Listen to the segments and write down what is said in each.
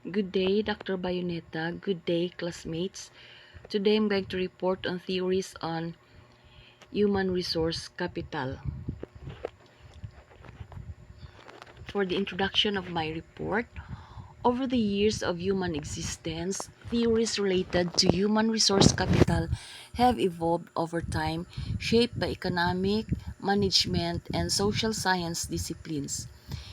Good day, Dr. Bayoneta. Good day, classmates. Today I'm going to report on theories on human resource capital. For the introduction of my report, over the years of human existence, theories related to human resource capital have evolved over time, shaped by economic, management, and social science disciplines.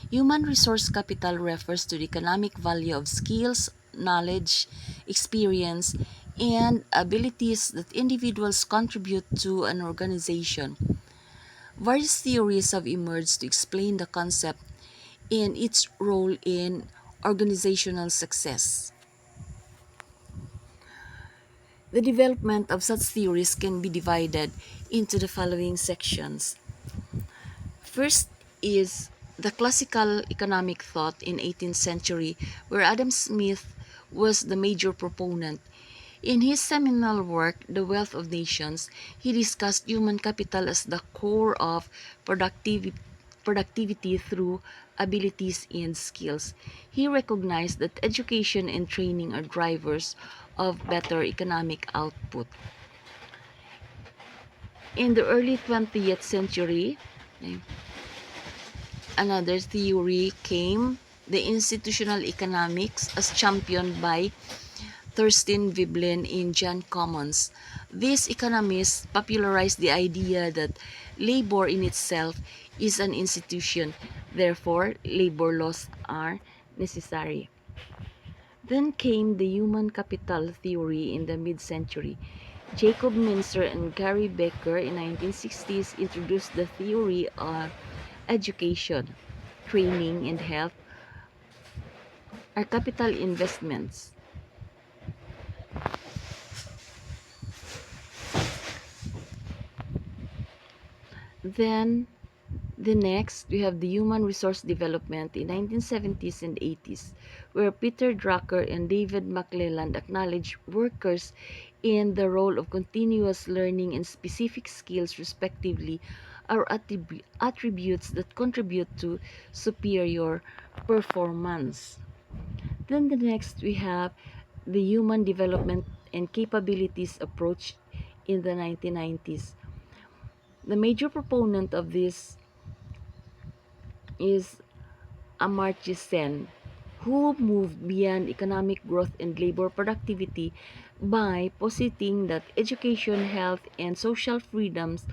Human resource capital refers to the economic value of skills, knowledge, experience, and abilities that individuals contribute to an organization. Various theories have emerged to explain the concept and its role in organizational success. The development of such theories can be divided into the following sections. First is the classical economic thought in 18th century, where Adam Smith was the major proponent. In his seminal work, The Wealth of Nations, he discussed human capital as the core of productivity through abilities and skills. He recognized that education and training are drivers of better economic output. In the early 20th century, another theory came, the institutional economics, as championed by Thorstein Veblen and John Commons. These economists popularized the idea that labor in itself is an institution, therefore labor laws are necessary. Then came the human capital theory in the mid-century. Jacob Mincer and Gary Becker in 1960s introduced the theory of education, training, and health are capital investments. Then the next, we have the human resource development in 1970s and 80s, where Peter Drucker and David McClelland acknowledge workers in the role of continuous learning and specific skills respectively are attributes that contribute to superior performance. Then the next, we have the human development and capabilities approach in the 1990s. The major proponent of this is Amartya Sen, who moved beyond economic growth and labor productivity by positing that education, health, and social freedoms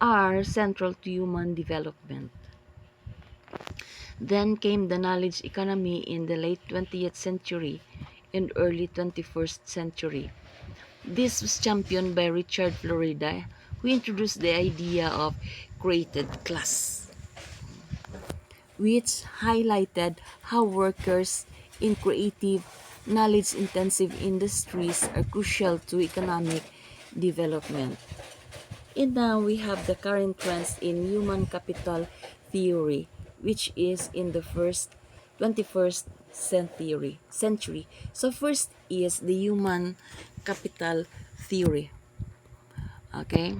are central to human development. Then came the knowledge economy in the late 20th century and early 21st century. This was championed by Richard Florida, who introduced the idea of created class, which highlighted how workers in creative, knowledge-intensive industries are crucial to economic development. And now we have the current trends in human capital theory, which is in the 21st century. So first is the human capital theory. Okay?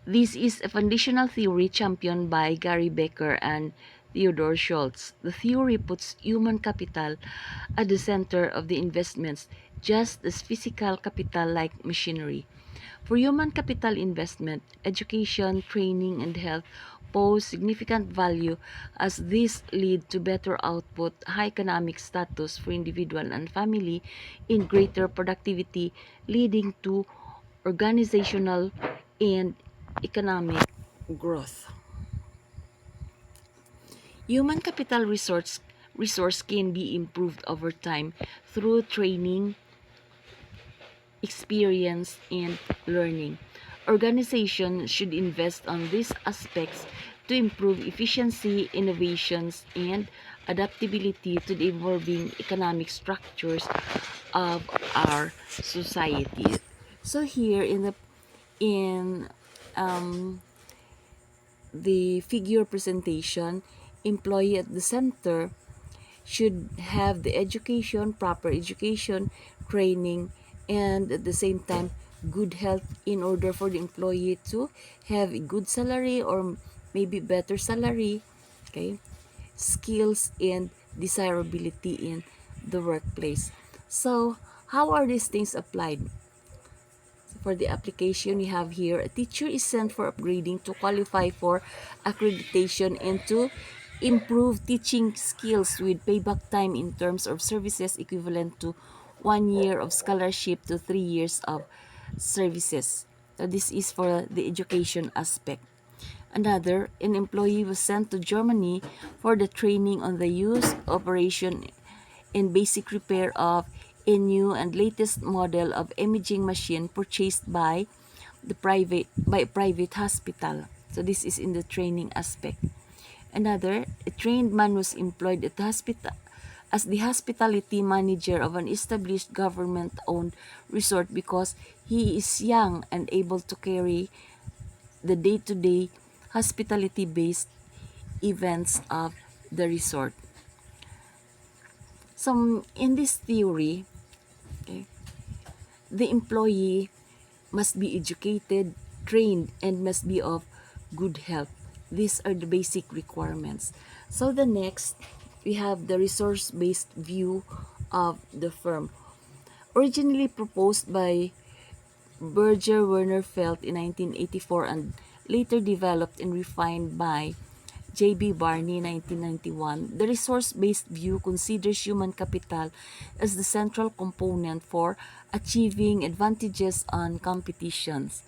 This is a foundational theory championed by Gary Becker and Theodore Schultz. The theory puts human capital at the center of the investments, just as physical capital like machinery. For human capital investment, education, training, and health pose significant value as these lead to better output, high economic status for individual and family, in greater productivity, leading to organizational and economic growth. Human capital resource can be improved over time through training, experience, and learning. Organizations should invest on these aspects to improve efficiency, innovations, and adaptability to the evolving economic structures of our society. So here in the figure presentation, employee at the center should have the education, proper education, training, and at the same time, good health in order for the employee to have a good salary or maybe better salary, okay, skills and desirability in the workplace. So, how are these things applied? For the application, we have here, a teacher is sent for upgrading to qualify for accreditation and to improve teaching skills with payback time in terms of services equivalent to 1 year of scholarship to 3 years of services. So this is for the education aspect. Another, an employee was sent to Germany for the training on the use, operation, and basic repair of a new and latest model of imaging machine purchased by a private hospital. So this is in the training aspect. Another, a trained man was employed at the hospital as the hospitality manager of an established government-owned resort because he is young and able to carry the day-to-day hospitality-based events of the resort. So in this theory, okay, the employee must be educated, trained, and must be of good health. These are the basic requirements. So the next, we have the resource-based view of the firm. Originally proposed by Berger Werner Felt in 1984 and later developed and refined by J.B. Barney, 1991, the resource-based view considers human capital as the central component for achieving advantages on competitions.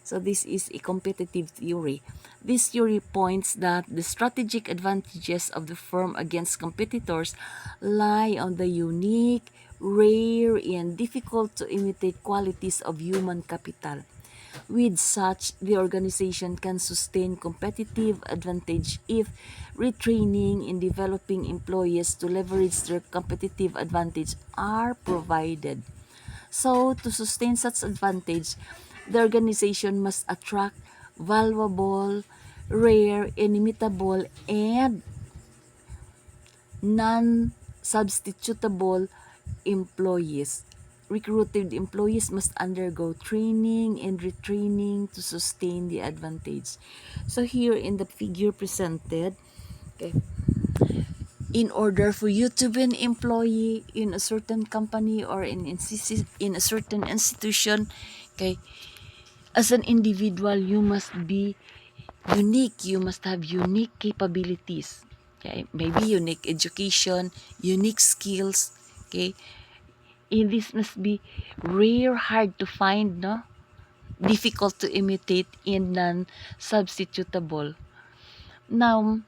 So this is a competitive theory. This theory points that the strategic advantages of the firm against competitors lie on the unique, rare, and difficult to imitate qualities of human capital. With such, the organization can sustain competitive advantage if retraining and developing employees to leverage their competitive advantage are provided. So, to sustain such advantage, the organization must attract valuable, rare, inimitable, and non-substitutable employees. Recruited employees must undergo training and retraining to sustain the advantage. So here in the figure presented, okay, in order for you to be an employee in a certain company or in a certain institution, okay, as an individual, you must be unique. You must have unique capabilities. Okay, maybe unique education, unique skills. Okay, and this must be rare, hard to find, no? Difficult to imitate, and non-substitutable. Now,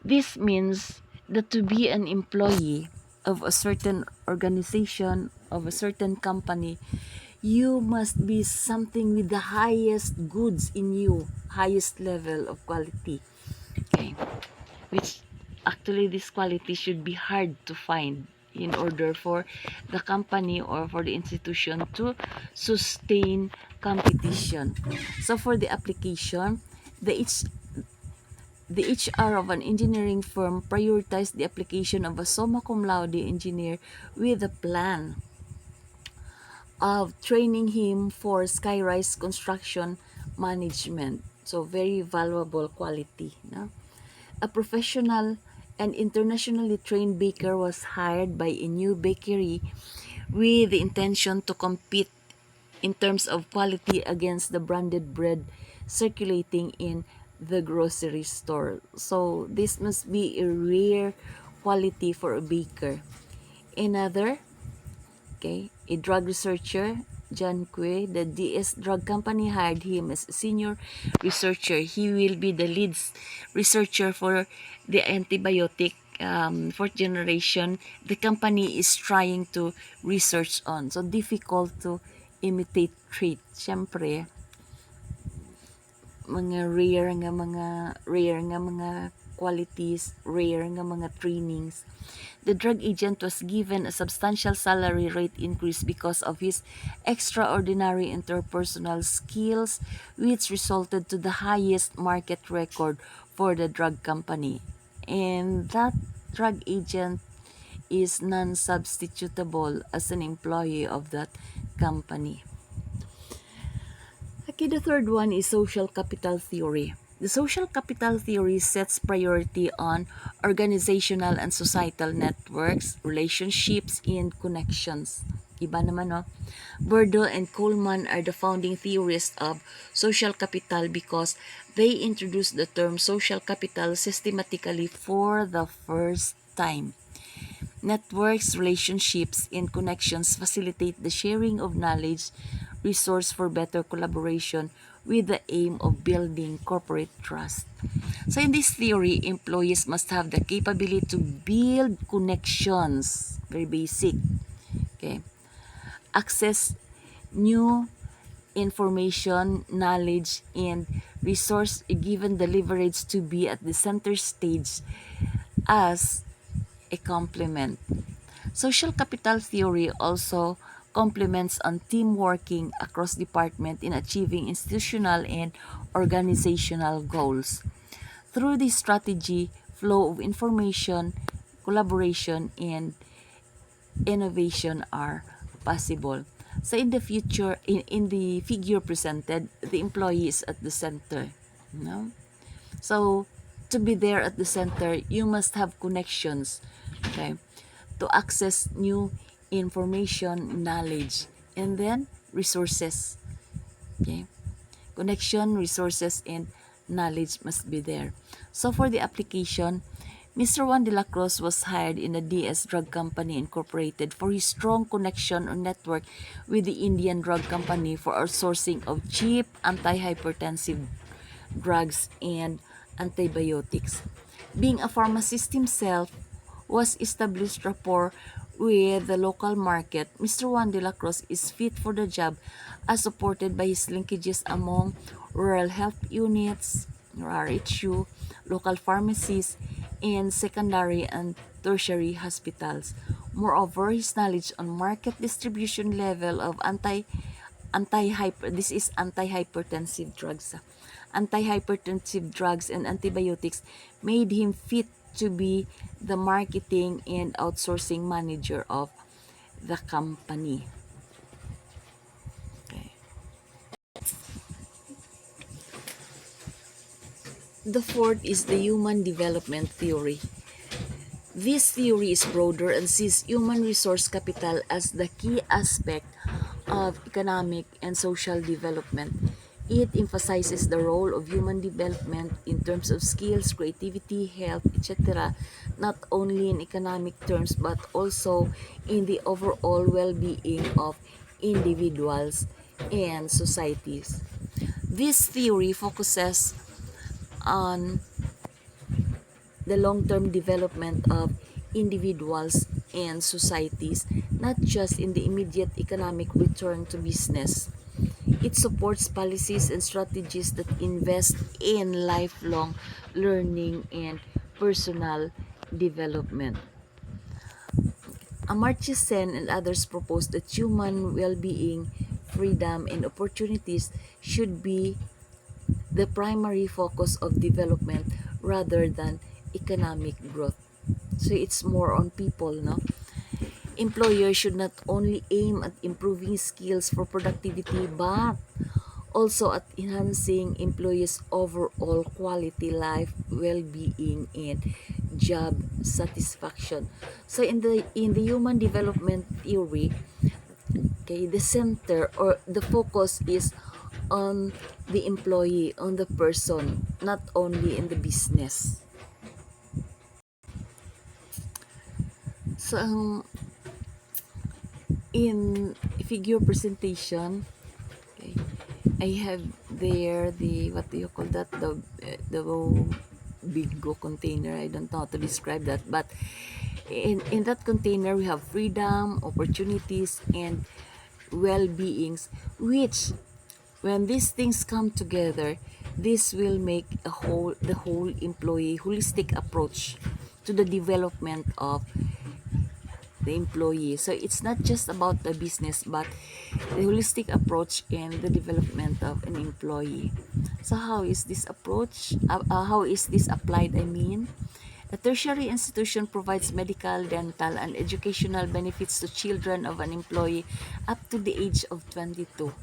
this means that to be an employee of a certain organization, of a certain company, you must be something with the highest goods in you, highest level of quality. Okay, which actually this quality should be hard to find in order for the company or for the institution to sustain competition. So for the application, the HR of an engineering firm prioritized the application of a summa cum laude engineer with a plan of training him for skyrise construction management. So very valuable quality. No? A professional and internationally trained baker was hired by a new bakery with the intention to compete in terms of quality against the branded bread circulating in the grocery store. So this must be a rare quality for a baker. Another, okay, a drug researcher, John Quay, the DS Drug Company hired him as a senior researcher. He will be the lead researcher for the antibiotic fourth generation the company is trying to research on. So, difficult to imitate trait. Siyempre, mga rare nga mga qualities, rare nga mga trainings. The drug agent was given a substantial salary rate increase because of his extraordinary interpersonal skills, which resulted to the highest market record for the drug company. And that drug agent is non-substitutable as an employee of that company. Okay, the third one is social capital theory. The social capital theory sets priority on organizational and societal networks, relationships, and connections. Iba naman, no? Burdell and Coleman are the founding theorists of social capital because they introduced the term social capital systematically for the first time. Networks, relationships, and connections facilitate the sharing of knowledge, resource for better collaboration with the aim of building corporate trust. So in this theory, employees must have the capability to build connections, very basic, okay? Access new information, knowledge, and resource given the leverage to be at the center stage as a complement. Social capital theory also complements on team working across department in achieving institutional and organizational goals. Through this strategy, flow of information, collaboration, and innovation are possible. So in the future, in the figure presented, the employee is at the center. No? So to be there at the center, you must have connections, okay, to access new information, knowledge, and then resources. Okay, connection, resources, and knowledge must be there. So for the application, Mr. Juan de la Cruz was hired in the DS Drug Company Incorporated for his strong connection or network with the Indian Drug Company for outsourcing of cheap antihypertensive drugs and antibiotics. Being a pharmacist himself, was established rapport with the local market. Mr. Juan de la Cruz is fit for the job as supported by his linkages among rural health units, RHU, local pharmacies, and secondary and tertiary hospitals. Moreover, his knowledge on market distribution level of antihypertensive drugs. Antihypertensive drugs and antibiotics made him fit to be the marketing and outsourcing manager of the company. Okay. The fourth is the human development theory. This theory is broader and sees human resource capital as the key aspect of economic and social development. It emphasizes the role of human development in terms of skills, creativity, health, etc., not only in economic terms but also in the overall well-being of individuals and societies. This theory focuses on the long-term development of individuals and societies, not just in the immediate economic return to business. It supports policies and strategies that invest in lifelong learning and personal development. Amartya Sen and others propose that human well-being, freedom, and opportunities should be the primary focus of development rather than economic growth. So it's more on people, no? Employers should not only aim at improving skills for productivity but also at enhancing employees' overall quality life, well-being, and job satisfaction. So in the human development theory, okay, the center or the focus is on the employee, on the person, not only in the business. So in figure presentation, okay, I have there the, what do you call that, the bingo container. I don't know how to describe that, but in that container we have freedom, opportunities, and well-beings, which when these things come together, this will make the whole employee holistic approach to the development of the employee. So it's not just about the business but the holistic approach and the development of an employee. So how is this approach? How is this applied? I mean, a tertiary institution provides medical, dental, and educational benefits to children of an employee up to the age of 22.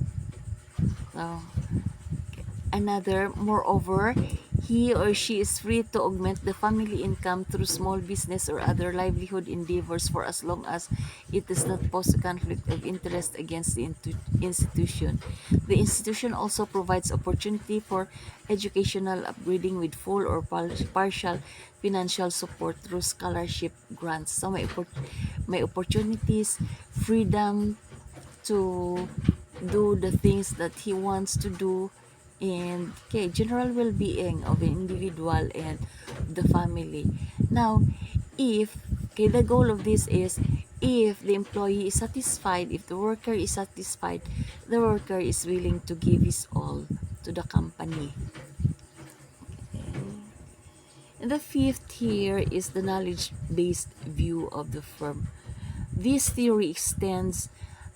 So, moreover, He or she is free to augment the family income through small business or other livelihood endeavors for as long as it does not pose a conflict of interest against the institution. The institution also provides opportunity for educational upgrading with full or partial financial support through scholarship grants. So may opportunities, freedom to do the things that he wants to do, and okay, general well-being of an individual and the family. Now, if okay, the goal of this is if the employee is satisfied, if the worker is satisfied, the worker is willing to give his all to the company. And the fifth here is the knowledge-based view of the firm. This theory extends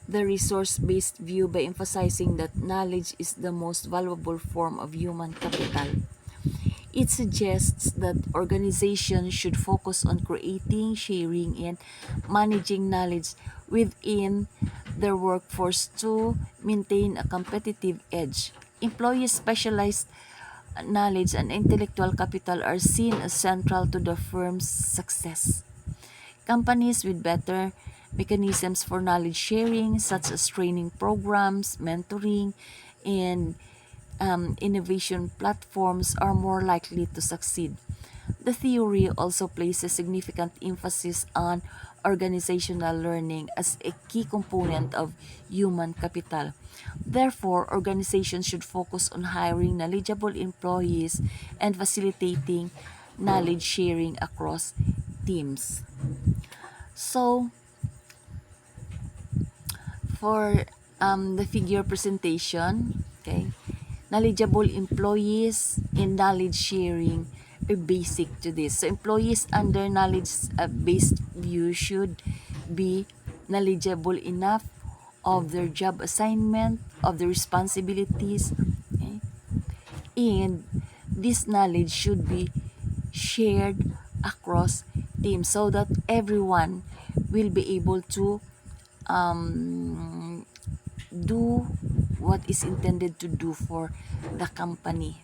the resource-based view by emphasizing that knowledge is the most valuable form of human capital. It suggests that organizations should focus on creating, sharing, and managing knowledge within their workforce to maintain a competitive edge. Employees' specialized knowledge and intellectual capital are seen as central to the firm's success. Companies with better mechanisms for knowledge sharing, such as training programs, mentoring, and innovation platforms, are more likely to succeed. The theory also places significant emphasis on organizational learning as a key component of human capital. Therefore, organizations should focus on hiring knowledgeable employees and facilitating knowledge sharing across teams. So, for the figure presentation, okay, knowledgeable employees and knowledge sharing are basic to this. So, employees under knowledge-based view should be knowledgeable enough of their job assignment, of the responsibilities, okay, and this knowledge should be shared across teams so that everyone will be able to do what is intended to do for the company.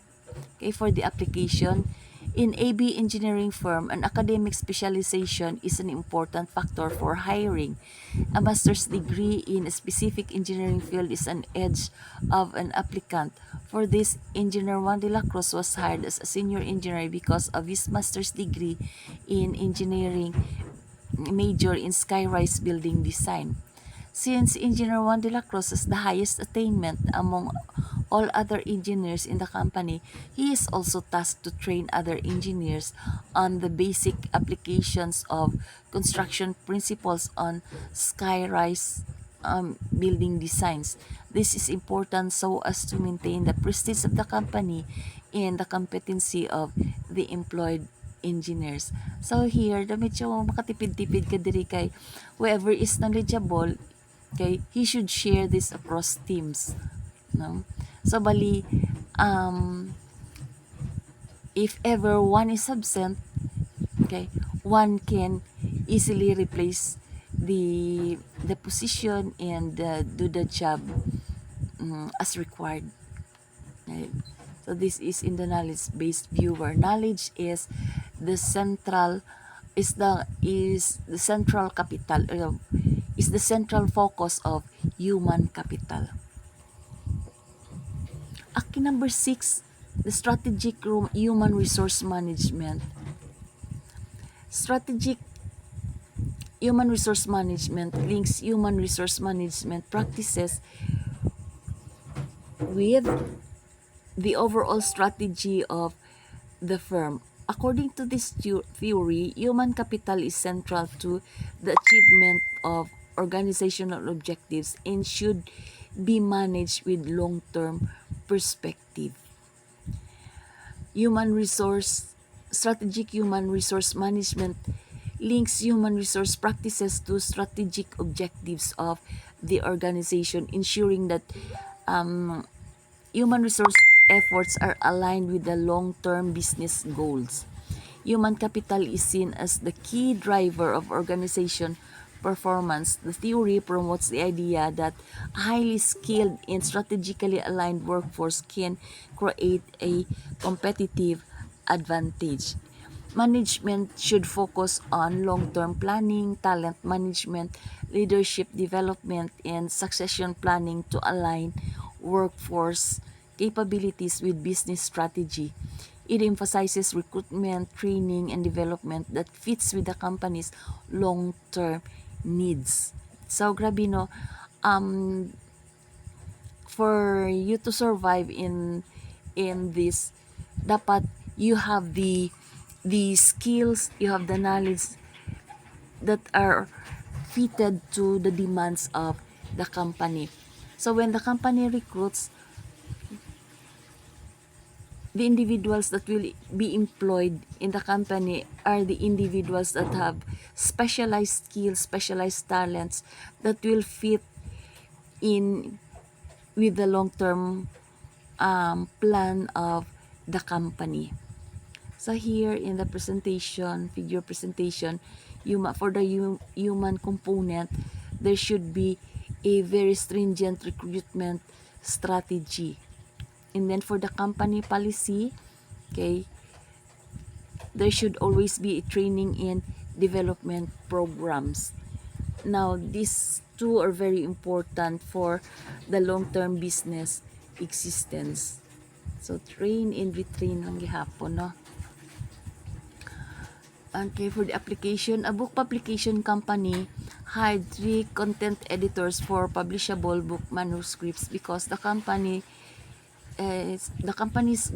Okay, for the application, in AB engineering firm, an academic specialization is an important factor for hiring. A master's degree in a specific engineering field is an edge of an applicant. For this, Engineer Juan de la Cruz was hired as a senior engineer because of his master's degree in engineering major in skyrise building design. Since Engineer Juan de la Cruz has the highest attainment among all other engineers in the company, he is also tasked to train other engineers on the basic applications of construction principles on skyrise building designs. This is important so as to maintain the prestige of the company and the competency of the employed engineers. So here, the medyo makatipid-tipid ka diri kay whoever is knowledgeable, okay, he should share this across teams. No? So, bali, if ever one is absent, okay, one can easily replace the position and do the job as required. Okay. So this is in the knowledge-based view where knowledge is the central central capital, is the central focus of human capital. Aki number 6, the strategic human resource management. Strategic human resource management links human resource management practices with the overall strategy of the firm. According to this theory, human capital is central to the achievement of organizational objectives and should be managed with long-term perspective. Strategic human resource management links human resource practices to strategic objectives of the organization, ensuring that human resource efforts are aligned with the long-term business goals. Human capital is seen as the key driver of organization performance. The theory promotes the idea that a highly skilled and strategically aligned workforce can create a competitive, advantage. Management should focus on long-term planning, talent management, leadership development, and succession planning to align workforce capabilities with business strategy. It emphasizes recruitment, training, and development that fits with the company's long-term needs. So, grabe no, um, for you to survive in this, dapat you have the skills, you have the knowledge that are fitted to the demands of the company. So when the company recruits, the individuals that will be employed in the company are the individuals that have specialized skills, specialized talents that will fit in with the long-term plan of the company. So here in the presentation, figure presentation, for the human component, there should be a very stringent recruitment strategy. And then for the company policy, okay, there should always be a training and development programs. Now, these two are very important for the long-term business existence. So, train and retrain ang gihapon, no? Okay, for the application, a book publication company hired 3 content editors for publishable book manuscripts because the company's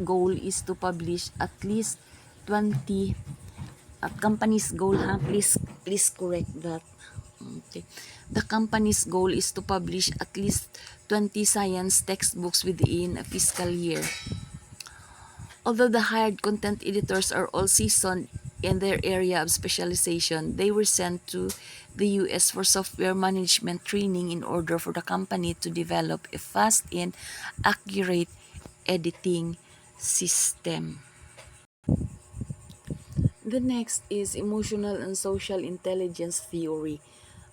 goal is to publish at least 20 company's goal, please correct that. Okay. The company's goal is to publish at least 20 science textbooks within a fiscal year. Although the hired content editors are all seasoned in their area of specialization, they were sent to the US for software management training in order for the company to develop a fast and accurate editing system. The next is emotional and social intelligence theory.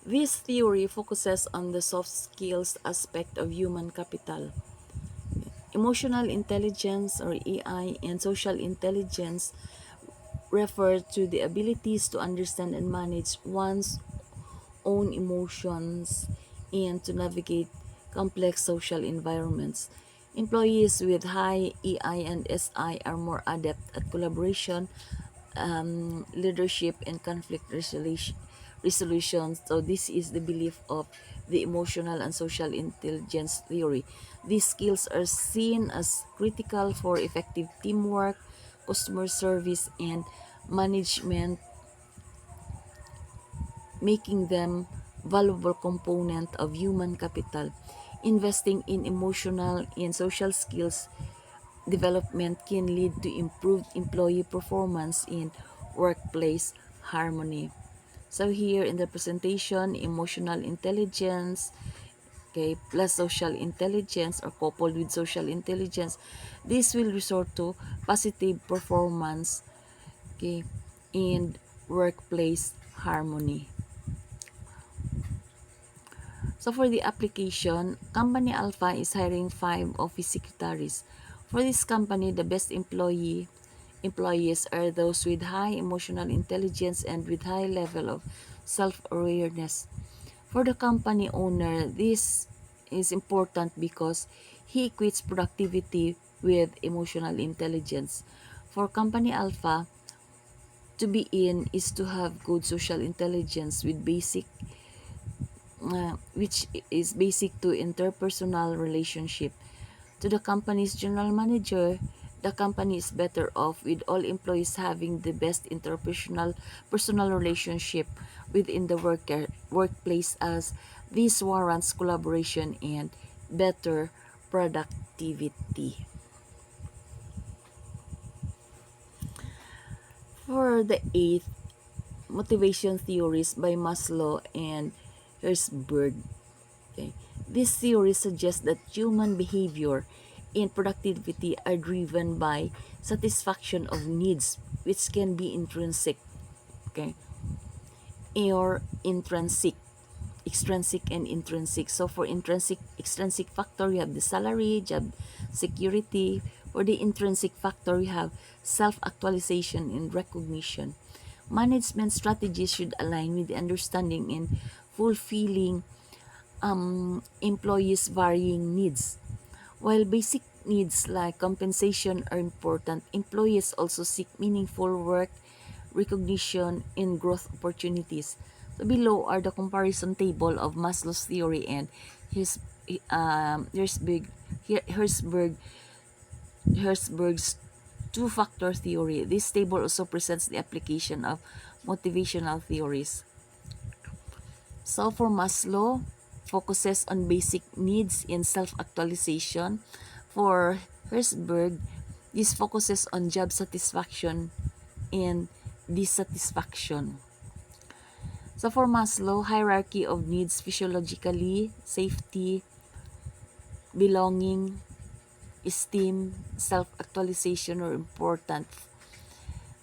This theory focuses on the soft skills aspect of human capital. Emotional intelligence or EI and social intelligence refer to the abilities to understand and manage one's own emotions and to navigate complex social environments. Employees with high EI and SI are more adept at collaboration, leadership, and conflict resolution. So this is the belief of the emotional and social intelligence theory. These skills are seen as critical for effective teamwork, customer service, and management, making them valuable component of human capital. Investing in emotional and social skills development can lead to improved employee performance in workplace harmony. So here in the presentation, emotional intelligence, okay, plus social intelligence or coupled with social intelligence, this will resort to positive performance, okay, and workplace harmony. So for the application, Company Alpha is hiring 5 office secretaries. For this company, the best employees are those with high emotional intelligence and with high level of self-awareness. For the company owner, this is important because he equates productivity with emotional intelligence. For Company Alpha, to be in is to have good social intelligence with which is basic to interpersonal relationship. To the company's general manager, the company is better off with all employees having the best interpersonal personal relationship within the workplace as this warrants collaboration and better productivity. For the eighth, motivation theories by Maslow and Herzberg. Okay. This theory suggests that human behavior and productivity are driven by satisfaction of needs, which can be intrinsic, okay, or intrinsic, extrinsic and intrinsic. So for extrinsic factor, you have the salary, job security, For the intrinsic factor, we have self-actualization and recognition. Management strategies should align with the understanding and fulfilling employees' varying needs. While basic needs like compensation are important, employees also seek meaningful work, recognition, and growth opportunities. So below are the comparison table of Maslow's theory and his Herzberg's two-factor theory. This table also presents the application of motivational theories. So for Maslow, focuses on basic needs and self-actualization. For Herzberg, this focuses on job satisfaction and dissatisfaction. So for Maslow, hierarchy of needs physiologically, safety, belonging, esteem, self-actualization are important.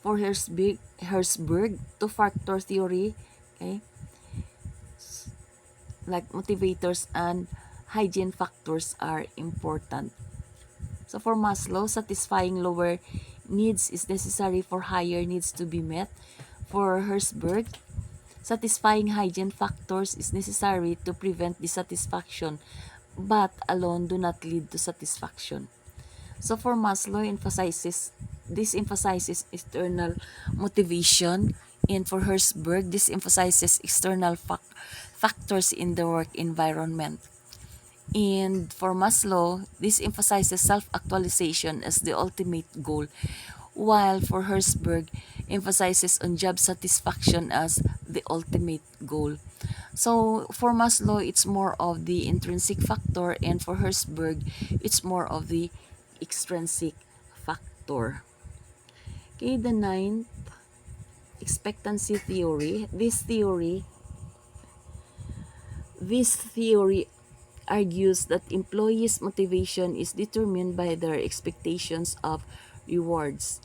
For Herzberg, two-factor theory, okay, like motivators and hygiene factors are important. So for Maslow, satisfying lower needs is necessary for higher needs to be met. For Herzberg, satisfying hygiene factors is necessary to prevent dissatisfaction, but alone do not lead to satisfaction. So for Maslow, this emphasizes external motivation, and for Herzberg, this emphasizes external factors in the work environment. And for Maslow, this emphasizes self-actualization as the ultimate goal, while for Herzberg, emphasizes on job satisfaction as the ultimate goal. So for Maslow, it's more of the intrinsic factor, and for Herzberg, it's more of the extrinsic factor. Okay, the ninth, expectancy theory. This theory argues that employees' motivation is determined by their expectations of rewards,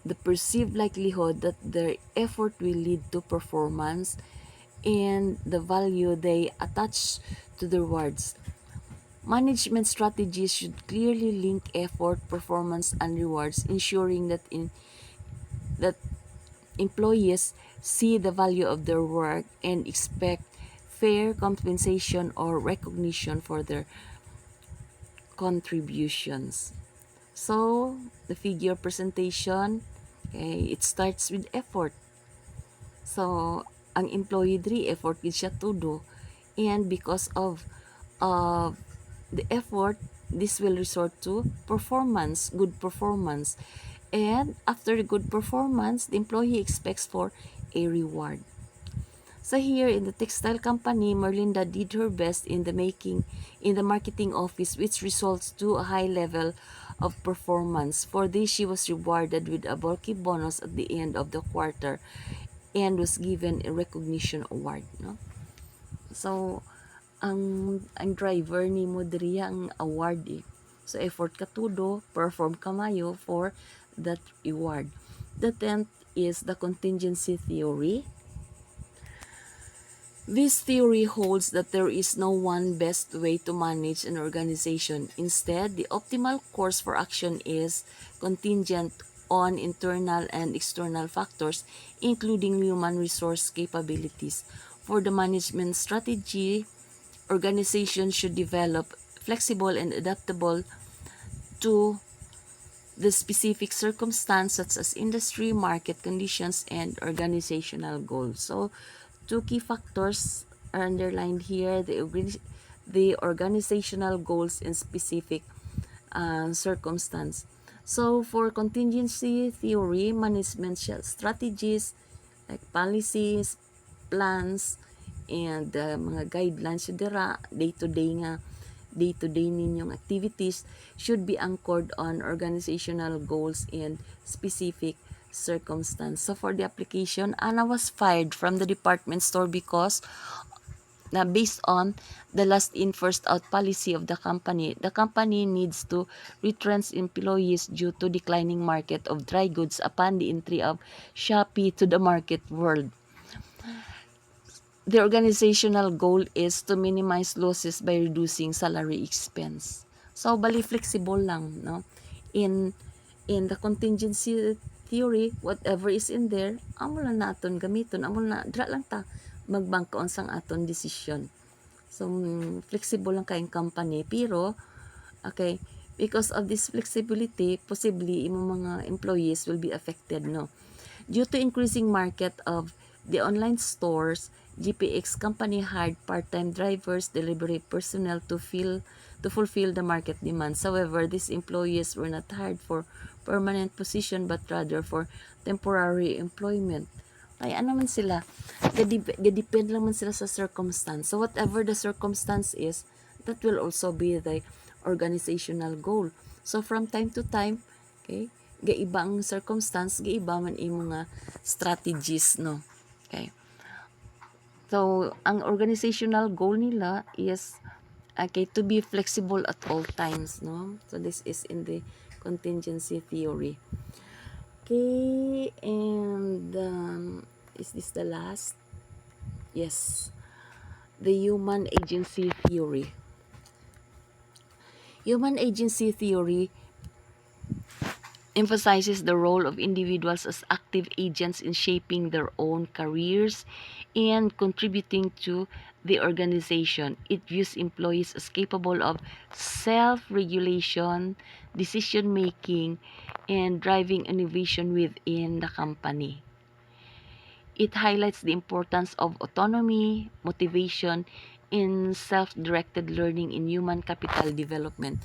the perceived likelihood that their effort will lead to performance, and the value they attach to the rewards. Management strategies should clearly link effort, performance, and rewards, ensuring that employees see the value of their work and expect fair compensation or recognition for their contributions. So, the figure presentation, okay, it starts with effort. So, ang employee diri effort gid siya todo, and because of the effort, this will resort to performance, good performance. And after the good performance, the employee expects for a reward. So here in the textile company, Merlinda did her best in the marketing office, which results to a high level of performance. For this, she was rewarded with a bulky bonus at the end of the quarter and was given a recognition award. No? So, ang driver ni mo diri ang award eh. So, effort ka tudo, perform kamayo for that reward. The 10th is the contingency theory. This theory holds that there is no one best way to manage an organization. Instead, the optimal course for action is contingent on internal and external factors, including human resource capabilities. For the management strategy, organizations should develop flexible and adaptable to the specific circumstance such as industry, market conditions, and organizational goals. So, two key factors are underlined here, the organizational goals and specific circumstance. So, for contingency theory, management strategies like policies, plans, and mga guidelines dira day-to-day ninyong activities should be anchored on organizational goals and specific circumstance. So for the application, Anna was fired from the department store because based on the last in first out policy of the company needs to retrench employees due to declining market of dry goods upon the entry of Shopee to the market world. The organizational goal is to minimize losses by reducing salary expense. So, bali flexible lang, no? in the contingency theory, whatever is in there, amo lang naton gamiton, amo na dra lang ta magbangka unsang aton decision. So flexible lang kayong company, pero okay, because of this flexibility, possibly imong mga employees will be affected, no? Due to increasing market of the online stores, GPX company hired part-time drivers, delivery personnel to fulfill the market demands. However, these employees were not hired for permanent position but rather for temporary employment. Ay ano man sila, gadepend lang man sila sa circumstance. So whatever the circumstance is, that will also be the organizational goal. So from time to time, okay, gaiba ang circumstance, gaiba man imong nga strategies, no. Okay. So ang organizational goal nila is okay to be flexible at all times, no. So this is in the contingency theory. Okay, and is this the last? Yes, the human agency theory. Human agency theory emphasizes the role of individuals as active agents in shaping their own careers and contributing to the organization. It views employees as capable of self-regulation, decision-making, and driving innovation within the company. It highlights the importance of autonomy, motivation, and self-directed learning in human capital development.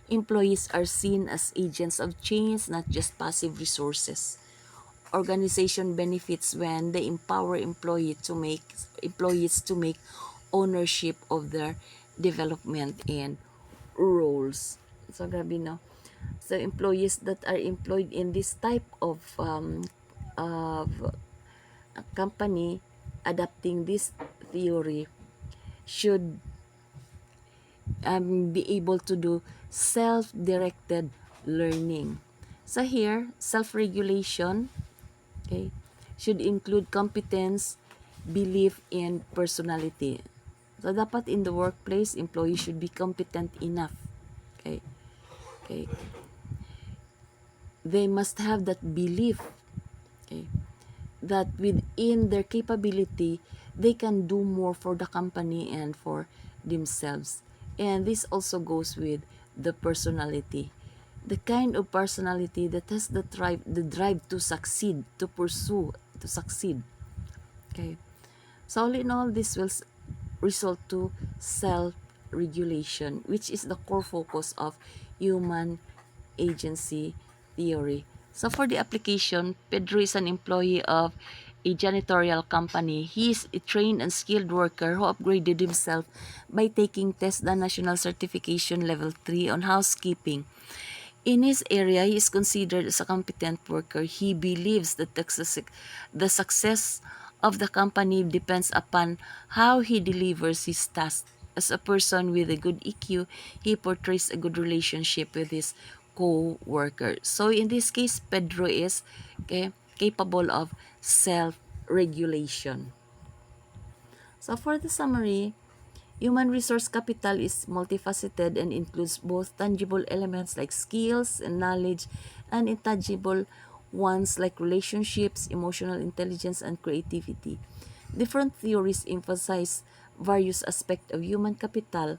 Employees are seen as agents of change, not just passive resources. Organization benefits when they empower employees to make ownership of their development and roles. So grabe, no. So employees that are employed in this type of company adapting this theory should be able to do self-directed learning. So here, self-regulation, okay, should include competence, belief, and personality. So dapat in the workplace, employees should be competent enough. Okay. Okay. They must have that belief, okay, that within their capability, they can do more for the company and for themselves. And this also goes with the personality. The kind of personality that has the drive to succeed, to pursue, to succeed. Okay. So all in all, this will result to self-regulation, which is the core focus of human agency theory. So for the application, Pedro is an employee of a janitorial company. He is a trained and skilled worker who upgraded himself by taking TESDA National Certification Level 3 on housekeeping. In his area, he is considered as a competent worker. He believes that the success of the company depends upon how he delivers his task. As a person with a good EQ, he portrays a good relationship with his co-worker. So in this case, Pedro is capable of self-regulation. So for the summary, human resource capital is multifaceted and includes both tangible elements like skills and knowledge and intangible ones like relationships, emotional intelligence, and creativity. Different theories emphasize various aspects of human capital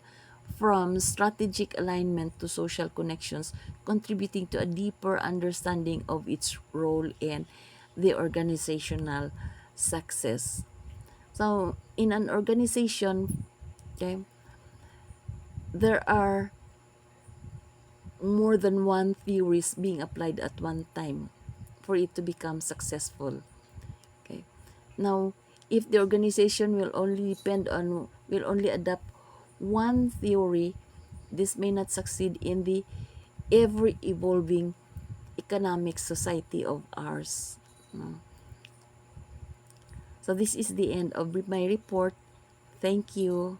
from strategic alignment to social connections, contributing to a deeper understanding of its role in the organizational success. So, in an organization, okay, there are more than one theories being applied at one time for it to become successful. Okay. Now, if the organization will only adopt one theory, this may not succeed in the ever evolving economic society of ours. No? So this is the end of my report. Thank you.